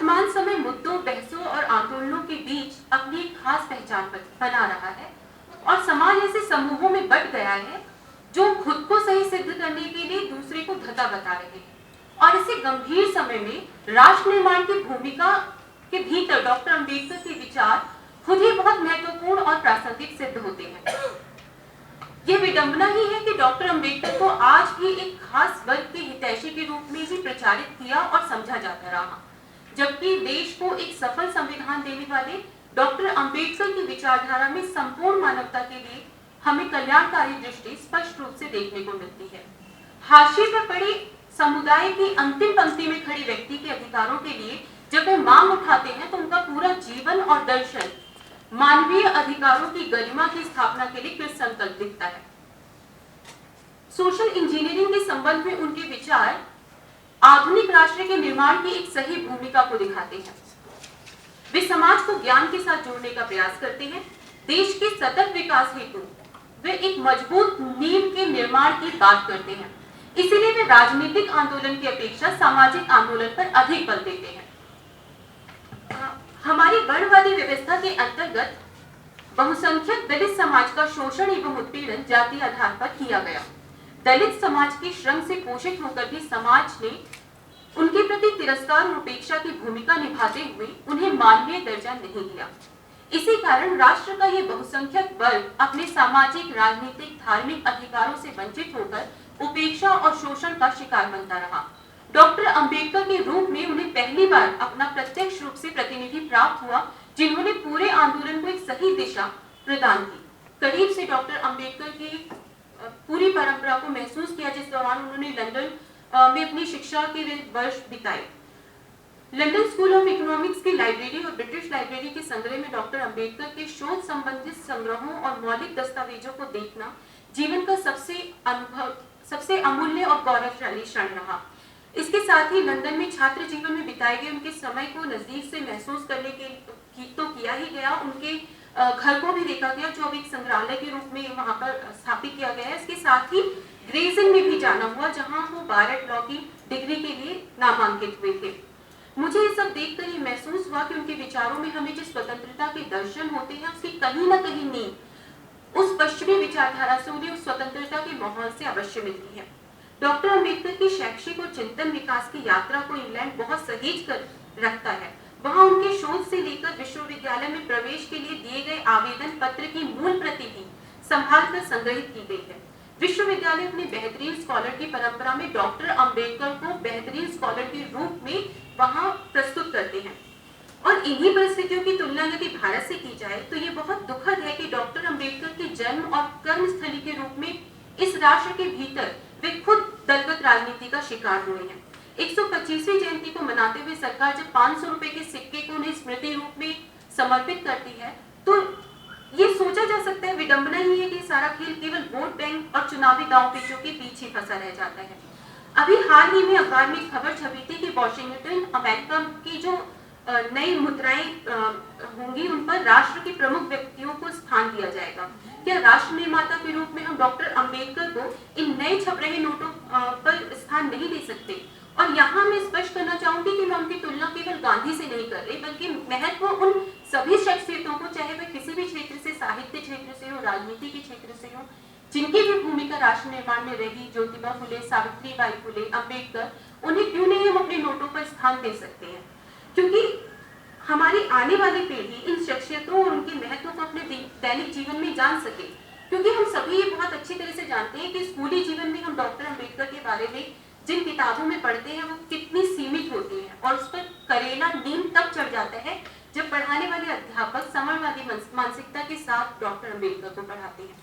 वर्तमान समय मुद्दों, बहसों और आंदोलनों के बीच अपनी एक खास पहचान बना रहा है और समाज ऐसे समूहों में बट गया है जो खुद को सही सिद्ध करने के लिए दूसरे को धता बता रहे हैं। और इसे गंभीर समय में राष्ट्र निर्माण की भूमिका के भीतर डॉक्टर अंबेडकर के विचार खुद ही बहुत महत्वपूर्ण और प्रासंगिक सिद्ध होते हैं। यह विडंबना ही है कि डॉक्टर अंबेडकर को आज भी एक खास वर्ग के हितैषी के रूप में ही प्रचारित किया और समझा जाता रहा, जबकि देश को एक सफल संविधान देने वाले डॉक्टर अंबेडकर की विचारधारा में संपूर्ण मानवता के लिए हमें कल्याणकारी दृष्टि स्पष्ट रूप से देखने को मिलती है। हाशिए पर पड़े समुदाय की अंतिम पंक्ति में खड़े व्यक्ति के अधिकारों के लिए जब वे मांग उठाते हैं तो उनका पूरा जीवन और दर्शन मानवीय अधिकारों की गरिमा की स्थापना के लिए कृत संकल्प दिखता है। सोशल इंजीनियरिंग के संबंध में उनके विचार आधुनिक राष्ट्र के निर्माण की एक सही भूमिका को दिखाते हैं। वे समाज को ज्ञान के साथ जोड़ने का प्रयास करते हैं। देश के सतत विकास हेतु वे एक मजबूत नींव के निर्माण की बात करते हैं। इसीलिए वे राजनीतिक आंदोलन की अपेक्षा सामाजिक आंदोलन पर अधिक बल देते हैं। हमारी वर्णवादी व्यवस्था के अंतर्गत बहुसंख्यक दलित समाज का शोषण एवं उत्पीड़न जाति आधार पर किया गया। दलित समाज के श्रम से पोषित होकर भी समाज ने उनके प्रति तिरस्कार और उपेक्षा की भूमिका निभाते हुए उन्हें मानवीय दर्जा नहीं दिया। इसी कारण राष्ट्र का यह बहुसंख्यक वर्ग अपने सामाजिक, राजनीतिक, धार्मिक अधिकारों से वंचित होकर उपेक्षा और शोषण का शिकार बनता रहा। डॉक्टर अंबेडकर के रूप में उन्हें पहली बार अपना प्रत्यक्ष रूप से प्रतिनिधि प्राप्त हुआ, जिन्होंने पूरे आंदोलन को एक सही दिशा प्रदान की। करीब से डॉक्टर अंबेडकर की पूरी परंपरा को महसूस किया, जिस दौरान उन्होंने लंदन में अपनी शिक्षा के वर्ष बिताए। लंदन स्कूल ऑफ इकोनॉमिक्स की लाइब्रेरी और ब्रिटिश लाइब्रेरी के संग्रह में डॉक्टर अंबेडकर के शोध संबंधित संग्रहों और मौलिक दस्तावेजों को देखना जीवन का सबसे अमूल्य और गौरवशाली क्षण रहा। इसके साथ ही लंदन में छात्र जीवन में बिताए गए उनके समय को नजदीक से महसूस करने के तो किया ही गया। उनके घर को भी देखा गया, जो अब एक संग्रहालय के रूप में वहां पर स्थापित किया गया है। इसके साथ ही ग्रेज इन्न में भी जाना हुआ, जहां वो बारट लॉ की डिग्री के लिए नामांकित हुए थे। मुझे ये सब देखकर ये महसूस हुआ कि उनके विचारों में हमें जिस स्वतंत्रता के दर्शन होते हैं, उसकी कहीं ना कहीं नींव उस पश्चिमी विचारधारा से उन्हें उस स्वतंत्रता के माहौल से अवश्य मिलती है। डॉक्टर अंबेडकर की शैक्षिक और चिंतन विकास की यात्रा को इंग्लैंड बहुत सहेज कर रखता है। वहां उनके शोध से लेकर विश्वविद्यालय में प्रवेश के लिए दिए गए आवेदन पत्र की मूल प्रति भी संभाल कर संग्रहित की गई है। विश्वविद्यालय अपने बेहतरीन स्कॉलर की परंपरा में डॉक्टर अंबेडकर को बेहतरीन स्कॉलर के रूप में वहां प्रस्तुत करते हैं। और इन्हीं परिस्थितियों की तुलना यदि भारत से की जाए तो ये बहुत दुखद है कि डॉक्टर अंबेडकर के जन्म और कर्मस्थली के रूप में इस राष्ट्र के भीतर वे खुद दलगत राजनीति का शिकार हुए हैं। 125वीं जयंती को मनाते हुए सरकार जब 500 रुपए के सिक्के को उन्हें स्मृति रूप में समर्पित करती है, तो ये सोचा जा सकता है, विडंबना ही है कि सारा खेल केवल वोट बैंक और चुनावी दांव पेचों के पीछे फंसा रह जाता है। अभी हाल ही में अखबार में खबर छपी थी कि वॉशिंगटन अमेरिका की जो नई मुद्राएं होंगी, उन पर राष्ट्र के प्रमुख व्यक्तियों को स्थान दिया जाएगा। क्या राष्ट्र निर्माता के रूप में हम डॉक्टर अंबेडकर को इन नए छप रहे नोटों पर स्थान नहीं दे सकते? और यहाँ मैं स्पष्ट करना चाहूंगी कि मैं उनकी तुलना केवल गांधी से नहीं कर रही, बल्कि महत्व उन सभी शख्सियतों को, चाहे वे किसी भी क्षेत्र से, साहित्य क्षेत्र से हो, राजनीति के क्षेत्र से हो, जिनकी भी भूमिका राष्ट्र निर्माण में रही, ज्योतिबा फुले, सावित्रीबाई फुले, अंबेडकर, उन्हें क्यों नहीं हम अपने नोटों पर स्थान दे सकते हैं? क्योंकि हमारी आने वाली पीढ़ी इन शख्सियतों और उनके महत्व को अपने दैनिक जीवन में जान सके। क्योंकि हम सभी ये बहुत अच्छी तरह से जानते हैं कि स्कूली जीवन में हम डॉक्टर अंबेडकर के बारे में जिन किताबों में पढ़ते हैं वो कितनी सीमित होती है, और उस पर करेला नीम तब चढ़ जाता है जब पढ़ाने वाले अध्यापक समाजवादी मानसिकता के साथ डॉक्टर अंबेडकर को पढ़ाते हैं।